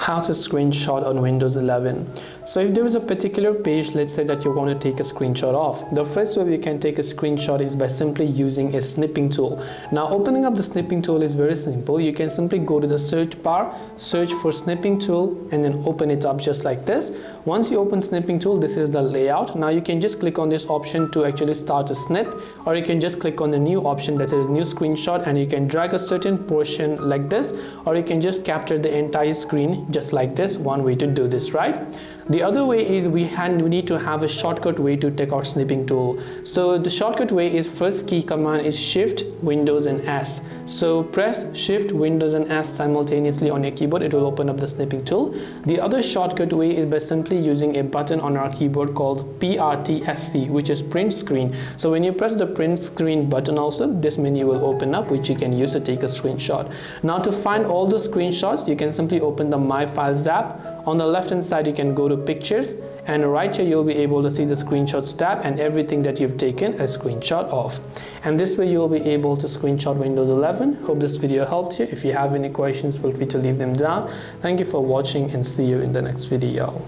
How to screenshot on Windows 11. So if there is a particular page, let's say that you want to take a screenshot of, the first way we can take a screenshot is by simply using a snipping tool. Now opening up the snipping tool is very simple. You can simply go to the search bar, search for snipping tool, and then open it up just like this. Once you open snipping tool, this is the layout. Now you can just click on this option to actually start a snip, or you can just click on the new option that says new screenshot, and you can drag a certain portion like this, or you can just capture the entire screen just like this. One way to do this, right? The other way is we need to have a shortcut way to take our snipping tool. So the shortcut way is, first key command is Shift, Windows and S. So press Shift, Windows and S simultaneously on your keyboard. It will open up the snipping tool. The other shortcut way is by simply using a button on our keyboard called PRTSC, which is print screen. So when you press the print screen button also, this menu will open up, which you can use to take a screenshot. Now to find all the screenshots, you can simply open the My Files app. On the left hand side, you can go to Pictures, and right here you'll be able to see the Screenshots tab and everything that you've taken a screenshot of. And this way you'll be able to screenshot Windows 11. Hope this video helped you. If you have any questions, feel free to leave them down. Thank you for watching and see you in the next video.